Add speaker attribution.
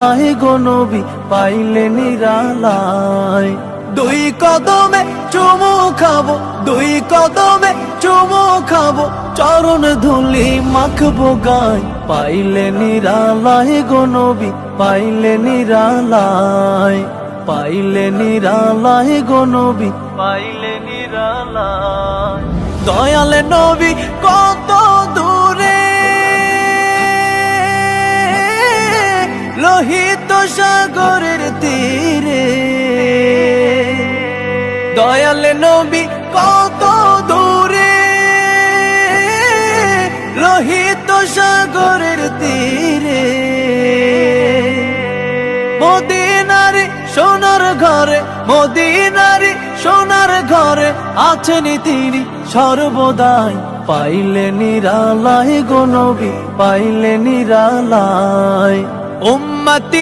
Speaker 1: আহে গো নবী পাইলে নিরালায়। দুই কদমে চুমু খাবো, দুই কদমে চুমু খাবো, চরণ ধুলি মাখবো গায়। পাইলে নিরালায় গো নবী পাইলে নিরালায়, পাইলে নিরালায় গো নবী পাইলে নিরালায়। দয়াল নবী কত দূরে, লোহিত সাগরের তীরে। দয়াল নবী কত দূরে, লোহিত সাগরের তীরে। মদিনারে সোনার ঘরে, মদিনারে সোনার ঘরে আছেন তিনি সর্বদাই। পাইলে নিরালায় গো নবী পাইলে নিরালায়। উম্মতি